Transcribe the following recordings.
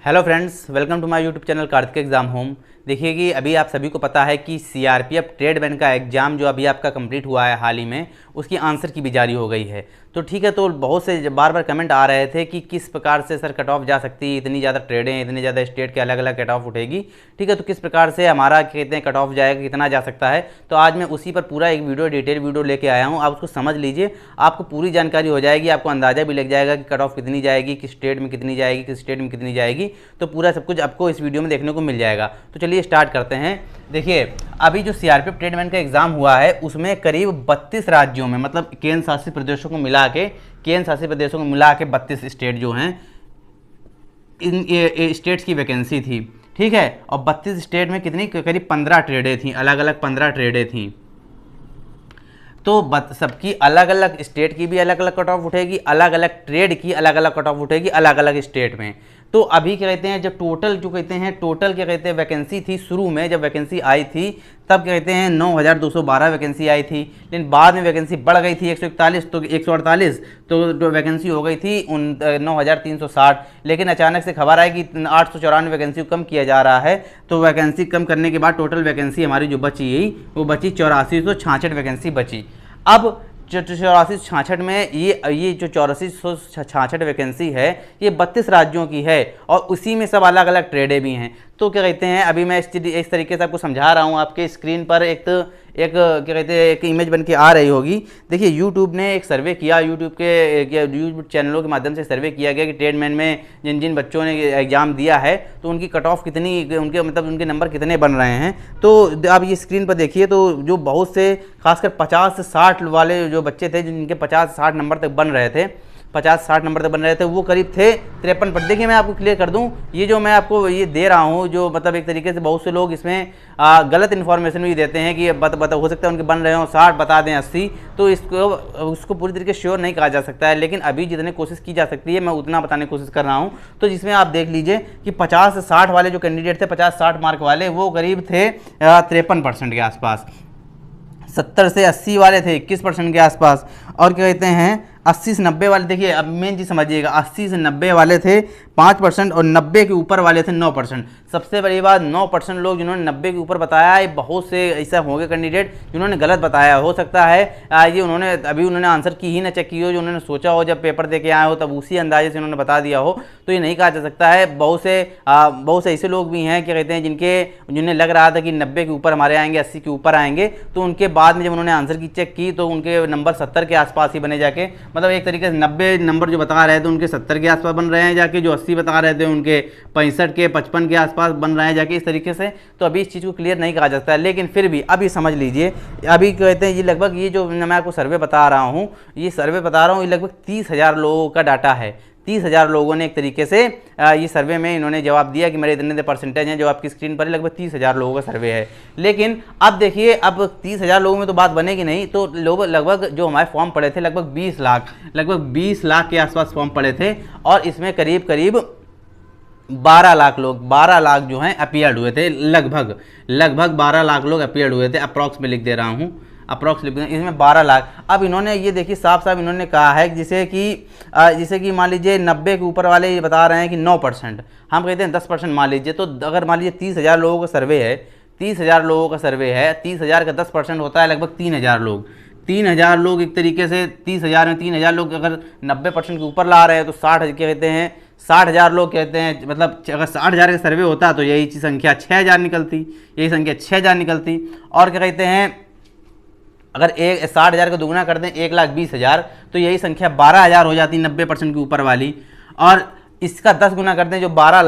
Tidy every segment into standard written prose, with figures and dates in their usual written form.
Hello friends, welcome to my YouTube channel Kartik exam home. देखिए कि अभी आप सभी को पता है कि सीआरपीएफ ट्रेडमैन का एग्ज़ाम जो अभी आपका कंप्लीट हुआ है हाल ही में, उसकी आंसर की भी जारी हो गई है। तो ठीक है, तो बहुत से बार बार कमेंट आ रहे थे कि किस प्रकार से सर कट ऑफ जा सकती है, इतनी ज़्यादा ट्रेडें, इतनी ज़्यादा स्टेट के अलग अलग कट ऑफ उठेगी। ठीक है, तो किस प्रकार से हमारा कहते हैं कट ऑफ जाएगा, कितना जा सकता है। तो आज मैं उसी पर पूरा एक वीडियो डिटेल वीडियो लेके आया हूँ। आप उसको समझ लीजिए, आपको पूरी जानकारी हो जाएगी, आपको अंदाज़ा भी लग जाएगा कि कट ऑफ कितनी जाएगी, किस स्टेट में कितनी जाएगी, किस स्टेट में कितनी जाएगी। तो पूरा सब कुछ आपको इस वीडियो में देखने को मिल जाएगा। तो चलिए स्टार्ट करते हैं। देखिए, अभी जो सीआरपीएफ ट्रेडमैन का एग्जाम हुआ है उसमें करीब 32 राज्यों में, मतलब केंद्र शासित प्रदेशों को मिला के 32 स्टेट जो हैं, इन स्टेट्स की वैकेंसी थी। ठीक है, और 32 स्टेट में कितनी, करीब 15 ट्रेडें थी, अलग अलग 15 ट्रेडें थी। तो सबकी अलग अलग स्टेट की भी अलग अलग कट ऑफ उठेगी, अलग अलग ट्रेड की अलग अलग कट ऑफ उठेगी अलग अलग स्टेट में। तो अभी क्या कहते हैं, जब टोटल क्या कहते हैं वैकेंसी थी, शुरू में जब वैकेंसी आई थी तब क्या कहते हैं 9212 वैकेंसी आई थी। लेकिन बाद में वैकेंसी बढ़ गई थी 141 तो 148, तो वैकेंसी हो गई थी 9360। लेकिन अचानक से खबर आई कि 894 वैकेंसी को कम किया जा रहा है। तो वैकेंसी कम करने के बाद टोटल वैकेंसी हमारी जो बची वो बची 8466 वैकेंसी बची। अब 8466 में ये जो 8466 वैकेंसी है ये 32 राज्यों की है, और उसी में सब अलग अलग ट्रेडें भी हैं। तो क्या कहते हैं, अभी मैं इस तरीके से आपको समझा रहा हूँ। आपके स्क्रीन पर एक क्या कहते हैं एक इमेज बन के आ रही होगी। देखिए, यूट्यूब ने एक सर्वे किया, यूट्यूब चैनलों के माध्यम से सर्वे किया गया कि ट्रेडमैन में जिन जिन बच्चों ने एग्जाम दिया है तो उनकी कट ऑफ कितनी, उनके नंबर कितने बन रहे हैं। तो आप ये स्क्रीन पर देखिए, तो जो बहुत से खासकर 50 से 60 वाले जो बच्चे थे जिनके 50 से 60 नंबर तक बन रहे थे, 50-60 नंबर तक बन रहे थे, वो करीब थे 53 पर। देखिए, मैं आपको क्लियर कर दूं, ये जो मैं आपको ये दे रहा हूं, जो मतलब एक तरीके से बहुत से लोग इसमें गलत इन्फॉर्मेशन भी देते हैं कि हो सकता है उनके बन रहे हो 60 बता दें 80। तो उसको पूरी तरीके से श्योर नहीं कहा जा सकता है, लेकिन अभी जितनी कोशिश की जा सकती है मैं उतना बताने की कोशिश कर रहा हूँ। तो जिसमें आप देख लीजिए कि 50 से 60 वाले जो कैंडिडेट थे, 50-60 मार्क वाले, वो करीब थे 53% के आसपास। 70 से 80 वाले थे 21% के आसपास। और क्या कहते हैं 80 से 90 वाले, देखिए अब मेन चीज़ समझिएगा, 80 से 90 वाले थे 5%, और 90 के ऊपर वाले थे 9%। सबसे बड़ी बात, 9% लोग जिन्होंने 90 के ऊपर बताया है, बहुत से ऐसा होंगे कैंडिडेट जिन्होंने गलत बताया। हो सकता है ये उन्होंने आंसर की ही ना चेक की हो, जो उन्होंने सोचा हो जब पेपर दे के आए हो तब उसी अंदाजे से उन्होंने बता दिया हो। तो ये नहीं कहा जा सकता है। बहुत से ऐसे लोग भी हैं क्या कहते हैं जिन्हें लग रहा था कि 90 के ऊपर हमारे आएंगे, 80 के ऊपर आएंगे, तो उनके बाद में जब उन्होंने आंसर की चेक की तो उनके नंबर 70 के आसपास ही बने जाके, मतलब एक तरीके से 90 नंबर जो बता रहे थे उनके 70 के आसपास बन रहे हैं जाके, जो 80 बता रहे थे उनके 65 के 55 के आसपास बन रहे हैं जाके, इस तरीके से। तो अभी इस चीज़ को क्लियर नहीं कहा जा सकता है, लेकिन फिर भी अभी समझ लीजिए, अभी कहते हैं ये लगभग, ये जो मैं आपको सर्वे बता रहा हूँ ये लगभग 30,000 लोगों का डाटा है। 30,000 लोगों ने एक तरीके से ये सर्वे में इन्होंने जवाब दिया कि मेरे इतने परसेंटेज हैं। जो आपकी स्क्रीन पर लगभग 30,000 लोगों का सर्वे है। लेकिन अब देखिए, अब 30,000 लोगों में तो बात बनेगी नहीं। तो लोग लगभग जो हमारे फॉर्म पड़े थे लगभग 20 लाख के आसपास फॉर्म पड़े थे, और इसमें करीब 12 लाख जो हैं अपीयर्ड हुए थे। लगभग 12 लाख लोग अपीयर्ड हुए थे। अप्रॉक्स में लिख दे रहा हूँ, इसमें 12 लाख। अब इन्होंने ये देखिए साफ इन्होंने कहा है जिसे कि मान लीजिए 90 के ऊपर वाले ये बता रहे हैं कि 9%, हम कहते हैं 10% मान लीजिए। तो अगर मान लीजिए 30,000 लोगों का सर्वे है, 30,000 का 10% होता है लगभग 3,000 लोग। 3,000 लोग एक तरीके से 30,000 में 3,000 लोग अगर 90% के ऊपर ला रहे हैं तो 60,000 लोग कहते हैं, मतलब अगर 60,000 का सर्वे होता तो यही संख्या 6,000 निकलती। और क्या कहते हैं, अगर 60,000 का दुगना कर दें 1,20,000, तो यही संख्या 12,000 हो जाती 90% के ऊपर वाली। और इसका 10 गुना करते हैं, जो 12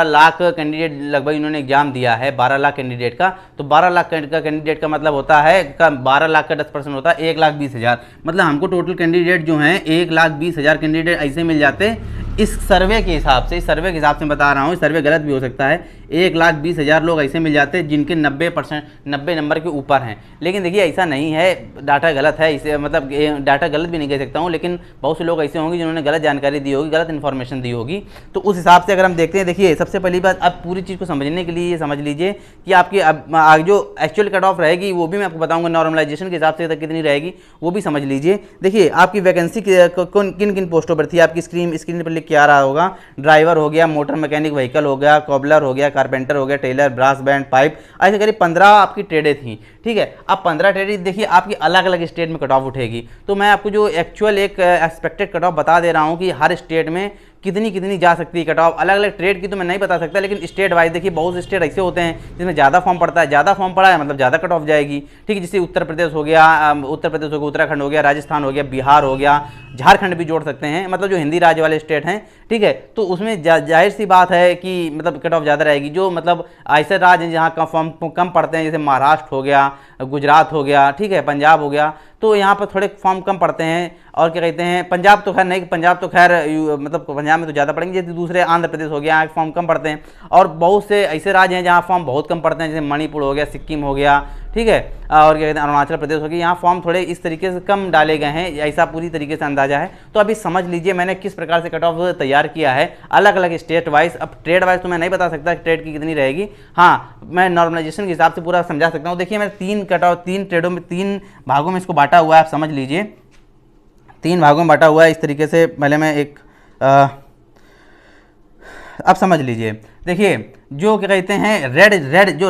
लाख कैंडिडेट लगभग इन्होंने एग्जाम दिया है, 12 लाख कैंडिडेट का। तो 12 लाख का कैंडिडेट का मतलब होता है 12 लाख का 10% होता है 1,20,000। मतलब हमको टोटल कैंडिडेट जो हैं 1,20,000 कैंडिडेट ऐसे मिल जाते इस सर्वे के हिसाब से बता रहा हूँ। सर्वे गलत भी हो सकता है। 1,20,000 लोग ऐसे मिल जाते हैं जिनके 90 नंबर के ऊपर हैं। लेकिन देखिए ऐसा नहीं है, डाटा गलत है, इसे मतलब डाटा गलत भी नहीं कह सकता हूँ, लेकिन बहुत से लोग ऐसे होंगे जिन्होंने गलत जानकारी दी होगी, गलत इन्फॉर्मेशन दी होगी। तो उस हिसाब से अगर हम देखते हैं, देखिए सबसे पहली बात, अब पूरी चीज़ को समझने के लिए ये समझ लीजिए कि आपकी अब जो एक्चुअल कट ऑफ रहेगी वो भी मैं आपको बताऊँगा, नॉर्मलाइजेशन के हिसाब से कितनी रहेगी वो भी समझ लीजिए। देखिए आपकी वैकेंसी किन किन पोस्टों पर थी, आपकी स्क्रीन पर के आ रहा होगा, ड्राइवर हो गया, मोटर मैकेनिक व्हीकल हो गया, कॉबलर हो गया, कारपेंटर हो गया, टेलर, ब्रास बैंड, पाइप, ऐसे करीब 15 आपकी ट्रेडें थी। ठीक है, अब 15 ट्रेडें देखिए आपकी अलग अलग स्टेट में कट ऑफ उठेगी। तो मैं आपको जो एक्चुअल एक एक्सपेक्टेड कट ऑफ बता दे रहा हूँ कि हर स्टेट में कितनी कितनी जा सकती है कट ऑफ। अलग अलग ट्रेड की तो मैं नहीं बता सकता, लेकिन स्टेट वाइज देखिए बहुत से स्टेट ऐसे होते हैं जिसमें ज़्यादा फॉर्म पड़ता है, ज़्यादा फॉर्म पड़ा है मतलब ज़्यादा कट ऑफ जाएगी। ठीक है, जैसे उत्तर प्रदेश हो गया, उत्तराखंड हो गया, राजस्थान हो गया, बिहार हो गया, झारखंड भी जोड़ सकते हैं, मतलब जो हिंदी राज्य वाले स्टेट हैं। ठीक है, तो उसमें जाहिर सी बात है कि मतलब कट ऑफ ज़्यादा रहेगी। जो मतलब ऐसे राज्य हैं जहाँ का फॉर्म कम पड़ते हैं, जैसे महाराष्ट्र हो गया, गुजरात हो गया, ठीक है, पंजाब हो गया, तो यहाँ पर थोड़े फॉर्म कम पड़ते हैं। और क्या कहते हैं, पंजाब तो खैर नहीं, पंजाब तो खैर मतलब पंजाब में तो ज़्यादा पड़ेंगे, जैसे दूसरे आंध्र प्रदेश हो गया, यहाँ फॉर्म कम पड़ते हैं। और बहुत से ऐसे राज्य हैं जहाँ फॉर्म बहुत कम पड़ते हैं, जैसे मणिपुर हो गया, सिक्किम हो गया, ठीक है, और क्या कहते हैं अरुणाचल प्रदेश हो गया, यहाँ फॉर्म थोड़े इस तरीके से कम डाले गए हैं, ऐसा पूरी तरीके से अंदाजा है। तो अभी समझ लीजिए मैंने किस प्रकार से कट ऑफ तैयार किया है अलग अलग स्टेट वाइज। अब ट्रेड वाइज तो मैं नहीं बता सकता ट्रेड की कितनी रहेगी, हाँ मैं नॉर्मलाइजेशन के हिसाब से पूरा समझा सकता हूँ। देखिए मैंने 3 कट ऑफ 3 ट्रेडों में 3 भागों में इसको बांटा हुआ है, आप समझ लीजिए 3 भागों में बांटा हुआ है इस तरीके से। पहले मैं एक अब समझ लीजिए, देखिए जो क्या कहते हैं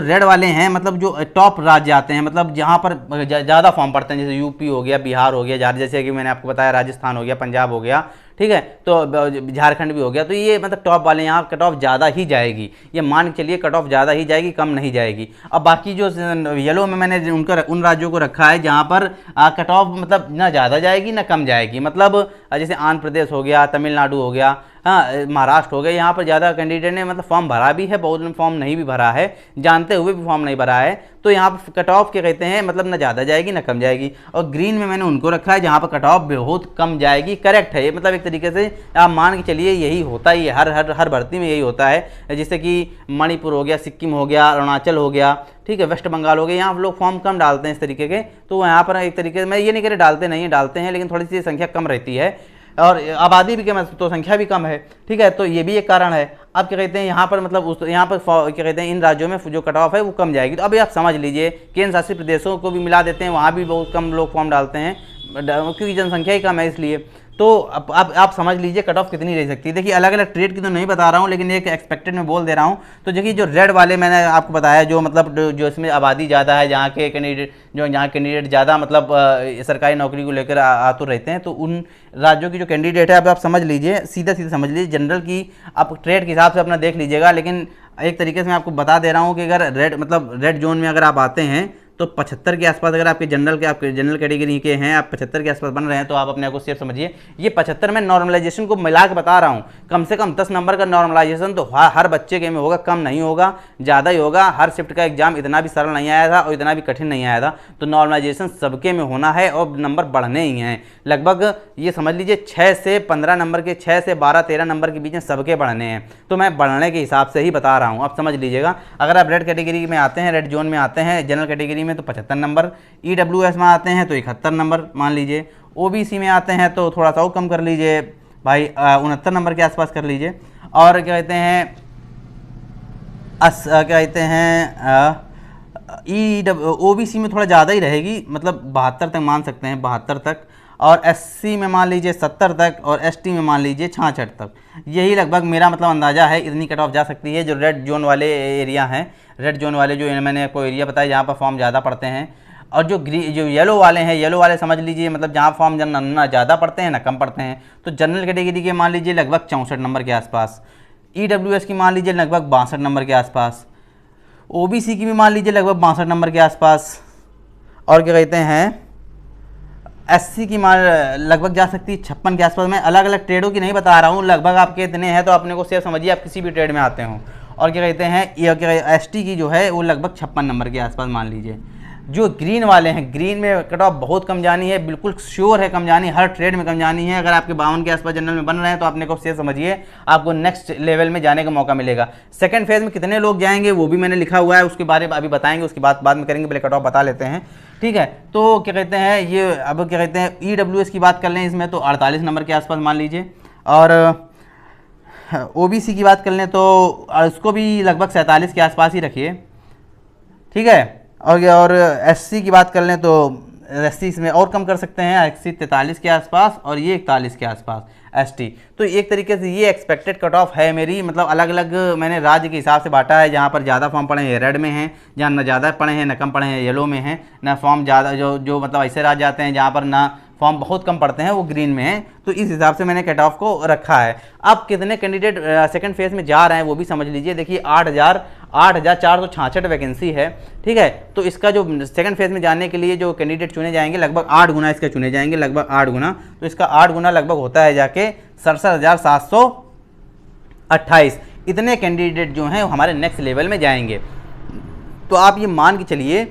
रेड वाले हैं, मतलब जो टॉप राज्य आते हैं, मतलब जहाँ पर ज़्यादा फॉर्म पड़ते हैं, जैसे यूपी हो गया, बिहार हो गया, जैसे कि मैंने आपको बताया राजस्थान हो गया, पंजाब हो गया, ठीक है, तो झारखंड भी हो गया। तो ये मतलब टॉप वाले यहाँ कट ऑफ ज़्यादा ही जाएगी, ये मान के चलिए कट ऑफ ज़्यादा ही जाएगी, कम नहीं जाएगी। अब बाकी जो येलो में मैंने उन राज्यों को रखा है जहाँ पर कट ऑफ मतलब ना ज़्यादा जाएगी ना कम जाएगी, मतलब जैसे आंध्र प्रदेश हो गया, तमिलनाडु हो गया, हाँ महाराष्ट्र हो गया, यहाँ पर ज़्यादा कैंडिडेट ने मतलब फॉर्म भरा भी है, बहुत ने फॉर्म नहीं भी भरा है, जानते हुए भी फॉर्म नहीं भरा है। तो यहाँ पर कट ऑफ क्या कहते हैं मतलब ना ज़्यादा जाएगी ना कम जाएगी। और ग्रीन में मैंने उनको रखा है जहाँ पर कट ऑफ बहुत कम जाएगी। करेक्ट है ये, मतलब एक तरीके से आप मान के चलिए यही होता ही है, हर भर्ती में यही होता है। जैसे कि मणिपुर हो गया, सिक्किम हो गया, अरुणाचल हो गया, ठीक है, वेस्ट बंगाल हो गया, यहाँ लोग फॉर्म कम डालते हैं इस तरीके के। तो यहाँ पर एक तरीके से मैं ये नहीं कह रहा डालते नहीं, डालते हैं, लेकिन थोड़ी सी संख्या कम रहती है और आबादी भी कम है तो संख्या भी कम है, ठीक है, तो ये भी एक कारण है। अब क्या कहते हैं यहाँ पर मतलब यहाँ पर क्या कहते हैं इन राज्यों में जो कट ऑफ है वो कम जाएगी। तो अभी आप समझ लीजिए केंद्र शासित प्रदेशों को भी मिला देते हैं, वहाँ भी बहुत कम लोग फॉर्म डालते हैं क्योंकि जनसंख्या ही कम है इसलिए। तो अब आप समझ लीजिए कट ऑफ कितनी रह सकती है। देखिए अलग अलग ट्रेड की तो नहीं बता रहा हूँ, लेकिन एक एक्सपेक्टेड में बोल दे रहा हूँ। तो देखिए जो रेड वाले मैंने आपको बताया, जो मतलब जो इसमें आबादी ज़्यादा है, जहाँ के कैंडिडेट ज़्यादा मतलब सरकारी नौकरी को लेकर आतुर रहते हैं, तो उन राज्यों की जो कैंडिडेट है अब आप समझ लीजिए, सीधा समझ लीजिए, जनरल की आप ट्रेड के हिसाब से अपना देख लीजिएगा। लेकिन एक तरीके से मैं आपको बता दे रहा हूँ कि अगर रेड जोन में अगर आप आते हैं तो 75 के आसपास, अगर आपके जनरल कैटेगरी के हैं, आप 75 के आसपास बन रहे हैं, तो आप अपने आप को सेफ समझिए। ये 75 में नॉर्मलाइजेशन को मिला के बता रहा हूँ, कम से कम 10 नंबर का नॉर्मलाइजेशन तो हर बच्चे के में होगा, कम नहीं होगा, ज़्यादा ही होगा। हर शिफ्ट का एग्जाम इतना भी सरल नहीं आया था और इतना भी कठिन नहीं आया था, तो नॉर्मलाइजेशन सबके में होना है और नंबर बढ़ने ही हैं। लगभग ये समझ लीजिए 6 से 15 नंबर के, 6 से 12-13 नंबर के बीच में सबके बढ़ने हैं, तो मैं बढ़ने के हिसाब से ही बता रहा हूँ। अब समझ लीजिएगा, अगर आप रेड कैटेगरी में आते हैं, रेड जोन में आते हैं, जनरल कैटेगरी में तो 75 नंबर, EWS में आते हैं तो 71 नंबर मान लीजिए, OBC में आते हैं तो थोड़ा सा और कम कर लीजिए भाई, 69 नंबर के आसपास कर लीजिए। और क्या कहते हैं OBC में थोड़ा ज़्यादा ही रहेगी, मतलब 72 तक मान सकते हैं, 72 तक, और SC में मान लीजिए 70 तक, और ST में मान लीजिए 66 तक। यही लगभग मेरा मतलब अंदाज़ा है, इतनी कट ऑफ जा सकती है जो रेड जोन वाले एरिया हैं। रेड जोन वाले जो मैंने आपको एरिया बताया जहाँ पर फॉर्म ज़्यादा पड़ते हैं, और जो येलो वाले हैं, येलो वाले समझ लीजिए मतलब जहाँ फॉर्म ना ज़्यादा पड़ते हैं ना कम पड़ते हैं। तो जनरल कैटेगरी के मान लीजिए लगभग 64 नंबर के आसपास, EWS की मान लीजिए लगभग 62 नंबर के आसपास, OBC की भी मान लीजिए लगभग 62 नंबर के आसपास, और क्या कहते हैं SC की मान लगभग जा सकती है 56 के आसपास। मैं अलग अलग ट्रेडों की नहीं बता रहा हूँ, लगभग आपके इतने हैं तो अपने को सेफ समझिए, आप किसी भी ट्रेड में आते हो। और क्या कहते हैं ये क्या ST की जो है वो लगभग 56 नंबर के आसपास मान लीजिए। जो ग्रीन वाले हैं, ग्रीन में कट ऑफ बहुत कम जानी है, बिल्कुल श्योर है कम जानी, हर ट्रेड में कम जानी है। अगर आपके 52 के आसपास जनरल में बन रहे हैं तो आपने को सेफ समझिए, आपको नेक्स्ट लेवल में जाने का मौका मिलेगा। सेकंड फेज में कितने लोग जाएंगे वो भी मैंने लिखा हुआ है, उसके बारे में अभी बताएंगे, उसकी बाद में करेंगे, पहले कट ऑफ बता लेते हैं, ठीक है। तो क्या कहते हैं ये, अब क्या कहते हैं EWS की बात कर लें, इसमें तो 48 नंबर के आसपास मान लीजिए, और OBC की बात कर लें तो उसको भी लगभग 47 के आसपास ही रखिए, ठीक है। और SC की बात कर लें तो SC इसमें और कम कर सकते हैं, SC 43 के आसपास और ये 41 के आसपास, ST। तो एक तरीके से ये एक्सपेक्टेड कट ऑफ है मेरी, मतलब अलग अलग मैंने राज्य के हिसाब से बांटा है। जहाँ पर ज़्यादा फॉर्म पड़े हैं रेड में हैं, जहाँ ना ज़्यादा पड़े हैं ना कम पड़े हैं येलो में हैं, ना फॉर्म ज़्यादा जो मतलब ऐसे राज्य जाते हैं जहाँ पर ना फॉर्म बहुत कम पड़ते हैं वो ग्रीन में हैं। तो इस हिसाब से मैंने कट ऑफ को रखा है। अब कितने कैंडिडेट सेकंड फेज में जा रहे हैं वो भी समझ लीजिए। देखिए 8,466 वैकेंसी है, ठीक है। तो इसका जो सेकंड फेज में जाने के लिए जो कैंडिडेट चुने जाएंगे लगभग 8 गुना इसके चुने जाएंगे, लगभग 8 गुना। तो इसका 8 गुना लगभग होता है जाके 67,728। इतने कैंडिडेट जो हैं हमारे नेक्स्ट लेवल में जाएंगे। तो आप ये मान के चलिए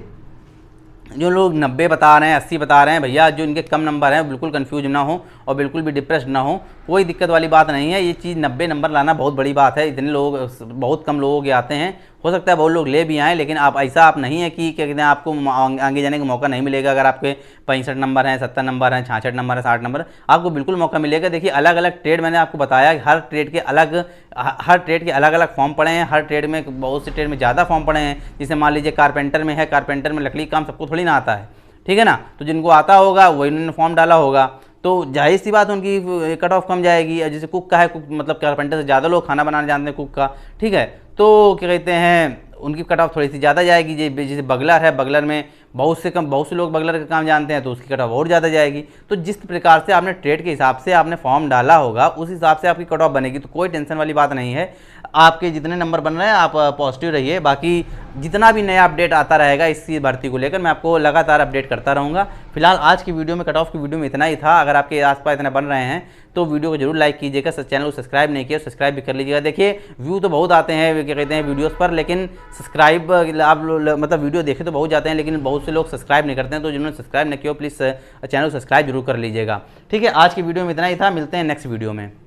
जो लोग 90 बता रहे हैं 80 बता रहे हैं भैया, जो इनके कम नंबर हैं बिल्कुल कंफ्यूज ना हो और बिल्कुल भी डिप्रेस्ड ना हो, कोई दिक्कत वाली बात नहीं है। ये चीज़ 90 नंबर लाना बहुत बड़ी बात है। इतने लोग बहुत कम लोगों के आते हैं, हो सकता है बहुत लोग ले भी आएँ, लेकिन आप ऐसा आप नहीं है कि क्या कहते हैं आपको आगे जाने का मौका नहीं मिलेगा। अगर आपके 65 नंबर हैं, 70 नंबर हैं, 66 नंबर है, 60 नंबर, आपको बिल्कुल मौका मिलेगा। देखिए अलग अलग ट्रेड मैंने आपको बताया, हर ट्रेड के अलग अलग फॉर्म पड़े हैं। हर ट्रेड में बहुत से ट्रेड में ज़्यादा फॉर्म पड़े हैं। जैसे मान लीजिए कारपेंटर में है, कारपेंटर में लकड़ी काम सबको थोड़ी ना आता है, ठीक है ना। तो जिनको आता होगा वही उन्होंने फॉर्म डाला होगा, तो जाहिर सी बात उनकी कट ऑफ कम जाएगी। जैसे कुक का है, कुक मतलब कारपेंटर से ज़्यादा लोग खाना बनाने जानते हैं कुक का, ठीक है। तो क्या कहते हैं उनकी कट ऑफ थोड़ी सी ज़्यादा जाएगी। जैसे बगलर है, बगलर में बहुत से लोग बगलर का काम जानते हैं, तो उसकी कट ऑफ और ज़्यादा जाएगी। तो जिस प्रकार से आपने ट्रेड के हिसाब से आपने फॉर्म डाला होगा उस हिसाब से आपकी कट ऑफ बनेगी। तो कोई टेंशन वाली बात नहीं है। आपके जितने नंबर बन रहे हैं आप पॉजिटिव रहिए। बाकी जितना भी नया अपडेट आता रहेगा इस भर्ती को लेकर मैं आपको लगातार अपडेट करता रहूँगा। फिलहाल आज की वीडियो में कट ऑफ की वीडियो में इतना ही था। अगर आपके आसपास इतना बन रहे हैं तो वीडियो को जरूर लाइक कीजिएगा। चैनल को सब्सक्राइब नहीं किया सब्सक्राइब भी कर लीजिएगा। देखिए व्यू तो बहुत आते हैं क्या कहते हैं वीडियोस पर, लेकिन सब्सक्राइब आप मतलब वीडियो देखे तो बहुत जाते हैं, लेकिन बहुत से लोग सब्सक्राइब नहीं करते हैं। तो जिन्होंने सब्सक्राइब नहीं किया प्लीज़ चैनल को सब्सक्राइब जरूर कर लीजिएगा। ठीक है, आज की वीडियो में इतना ही था। मिलते हैं नेक्स्ट वीडियो में।